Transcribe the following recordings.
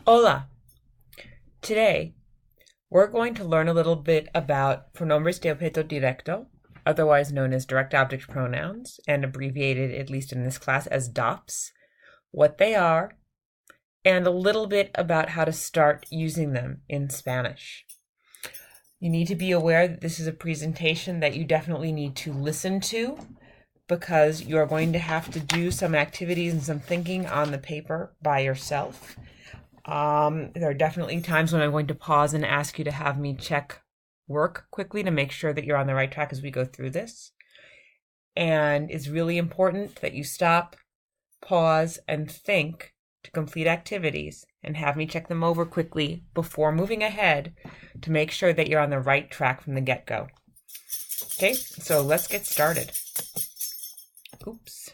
Hola! Today, we're going to learn a little bit about pronombres de objeto directo, otherwise known as direct object pronouns, and abbreviated, at least in this class, as DOPs, what they are, and a little bit about how to start using them in Spanish. You need to be aware that this is a presentation that you definitely need to listen to because you are going to have to do some activities and some thinking on the paper by yourself. There are definitely times when I'm going to pause and ask you to have me check work quickly to make sure that you're on the right track as we go through this. And it's really important that you stop, pause, and think to complete activities and have me check them over quickly before moving ahead to make sure that you're on the right track from the get-go. Okay, so let's get started. Oops,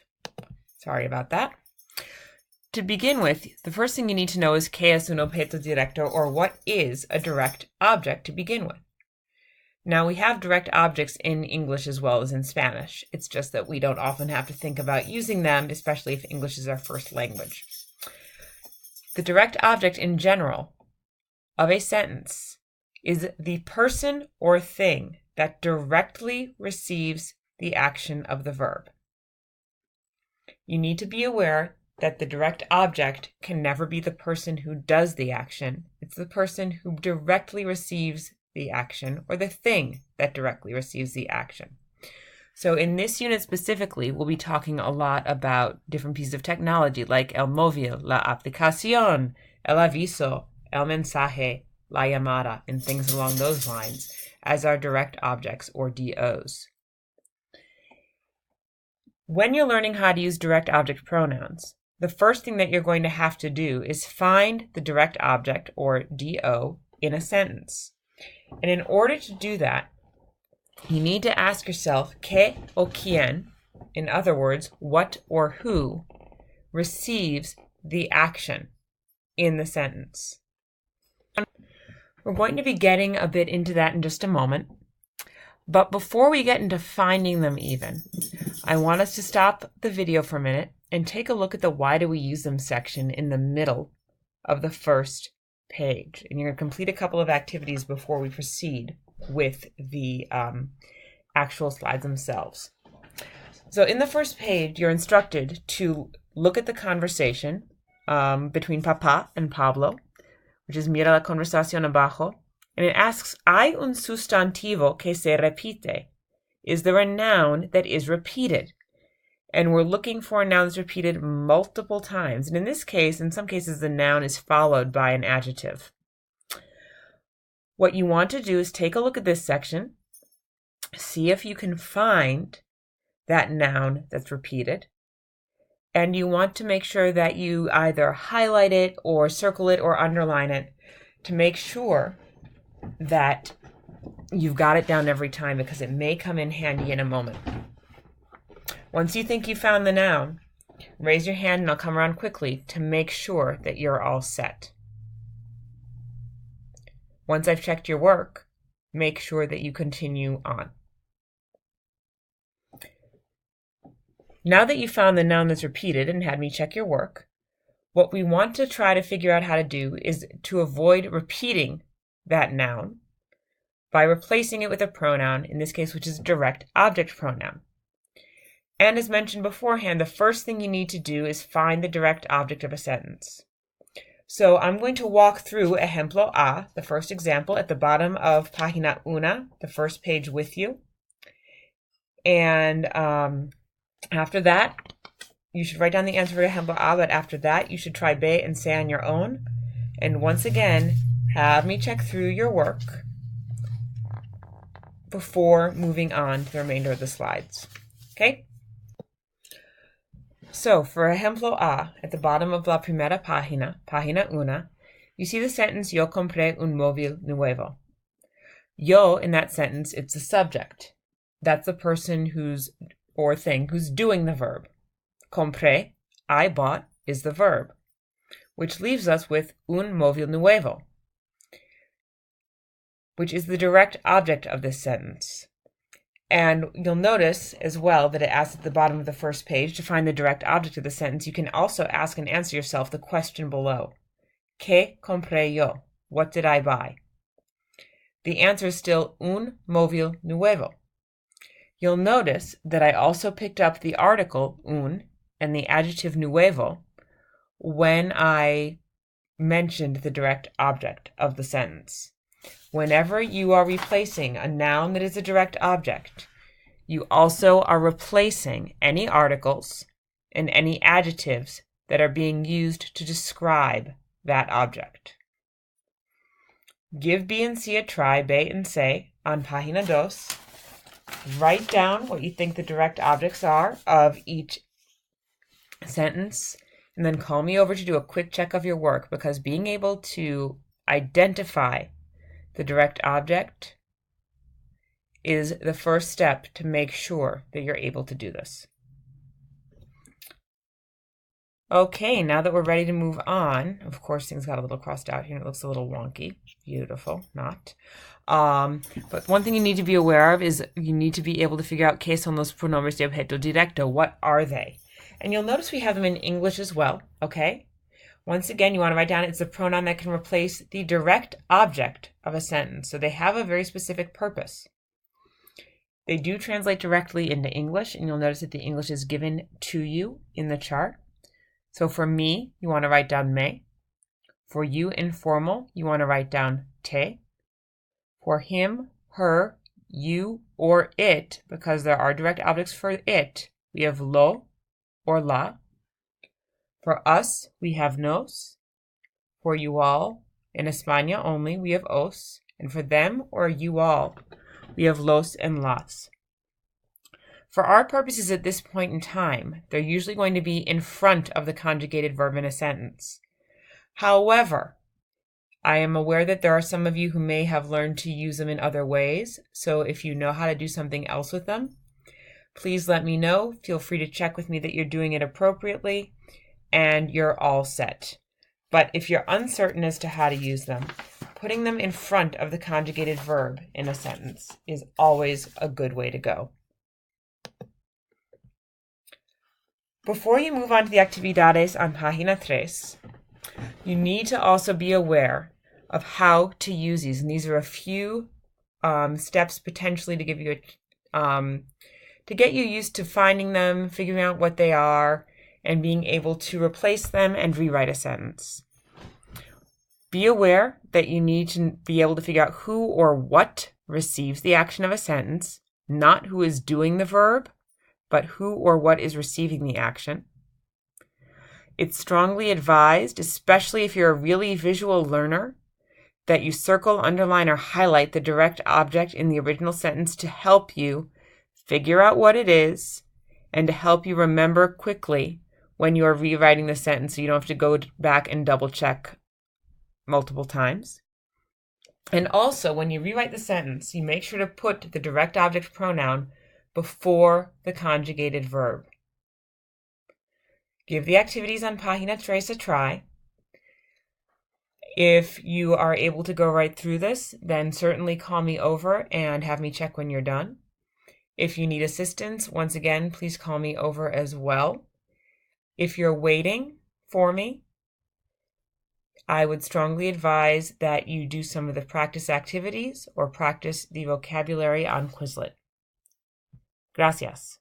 sorry about that. To begin with, the first thing you need to know is ¿qué es un objeto directo, or what is a direct object to begin with? Now, we have direct objects in English as well as in Spanish. It's just that we don't often have to think about using them, especially if English is our first language. The direct object in general of a sentence is the person or thing that directly receives the action of the verb. You need to be aware that the direct object can never be the person who does the action. It's the person who directly receives the action, or the thing that directly receives the action. So in this unit specifically, we'll be talking a lot about different pieces of technology like el móvil, la aplicación, el aviso, el mensaje, la llamada, and things along those lines as our direct objects, or DOs. When you're learning how to use direct object pronouns, the first thing that you're going to have to do is find the direct object, or DO, in a sentence. And in order to do that, you need to ask yourself, ¿qué o quién, in other words, what or who, receives the action in the sentence? We're going to be getting a bit into that in just a moment. But before we get into finding them even, I want us to stop the video for a minute and take a look at the why do we use them section in the middle of the first page. And you're going to complete a couple of activities before we proceed with the actual slides themselves. So in the first page, you're instructed to look at the conversation between Papa and Pablo, which is mira la conversación abajo. And it asks, ¿hay un sustantivo que se repite? Is there a noun that is repeated? And we're looking for a noun that's repeated multiple times. And in this case, in some cases, the noun is followed by an adjective. What you want to do is take a look at this section, see if you can find that noun that's repeated. And you want to make sure that you either highlight it or circle it or underline it to make sure that you've got it down every time, because it may come in handy in a moment. Once you think you found the noun, raise your hand and I'll come around quickly to make sure that you're all set. Once I've checked your work, make sure that you continue on. Now that you found the noun that's repeated and had me check your work, what we want to try to figure out how to do is to avoid repeating that noun by replacing it with a pronoun, in this case, which is a direct object pronoun. And as mentioned beforehand, the first thing you need to do is find the direct object of a sentence. So I'm going to walk through ejemplo A, the first example, at the bottom of página una, the first page with you. And after that, you should write down the answer for ejemplo A, but after that, you should try B and C on your own. And once again, have me check through your work before moving on to the remainder of the slides. Okay? So for ejemplo A, at the bottom of la primera página, página una, you see the sentence, Yo compré un móvil nuevo. Yo, in that sentence, it's the subject. That's the person who's, or thing, who's doing the verb. Compré, I bought, is the verb, which leaves us with un móvil nuevo, which is the direct object of this sentence. And you'll notice as well that it asks at the bottom of the first page to find the direct object of the sentence. You can also ask and answer yourself the question below. ¿Qué compré yo? What did I buy? The answer is still un móvil nuevo. You'll notice that I also picked up the article un and the adjective nuevo when I mentioned the direct object of the sentence. Whenever you are replacing a noun that is a direct object, you also are replacing any articles and any adjectives that are being used to describe that object. Give B and C a try, B and C, on página 2. Write down what you think the direct objects are of each sentence, and then call me over to do a quick check of your work, because being able to identify the direct object is the first step to make sure that you're able to do this. Okay, now that we're ready to move on, of course things got a little crossed out here and it looks a little wonky. Beautiful, not. But one thing you need to be aware of is you need to be able to figure out qué son los pronombres de objeto directo. What are they? And you'll notice we have them in English as well, okay? Once again, you want to write down it's a pronoun that can replace the direct object of a sentence. So they have a very specific purpose. They do translate directly into English, and you'll notice that the English is given to you in the chart. So for me, you want to write down me. For you, informal, you want to write down te. For him, her, you, or it, because there are direct objects for it, we have lo or la. For us, we have nos. For you all, in España only, we have os. And for them, or you all, we have los and las. For our purposes at this point in time, they're usually going to be in front of the conjugated verb in a sentence. However, I am aware that there are some of you who may have learned to use them in other ways, so if you know how to do something else with them, please let me know. Feel free to check with me that you're doing it appropriately, and you're all set. But if you're uncertain as to how to use them, putting them in front of the conjugated verb in a sentence is always a good way to go. Before you move on to the actividades on página 3, you need to also be aware of how to use these. And these are a few steps potentially to give you to get you used to finding them, figuring out what they are, and being able to replace them and rewrite a sentence. Be aware that you need to be able to figure out who or what receives the action of a sentence, not who is doing the verb, but who or what is receiving the action. It's strongly advised, especially if you're a really visual learner, that you circle, underline, or highlight the direct object in the original sentence to help you figure out what it is and to help you remember quickly when you are rewriting the sentence so you don't have to go back and double check multiple times. And also, when you rewrite the sentence, you make sure to put the direct object pronoun before the conjugated verb. Give the activities on página 3 a try. If you are able to go right through this, then certainly call me over and have me check when you're done. If you need assistance, once again, please call me over as well. If you're waiting for me, I would strongly advise that you do some of the practice activities or practice the vocabulary on Quizlet. Gracias.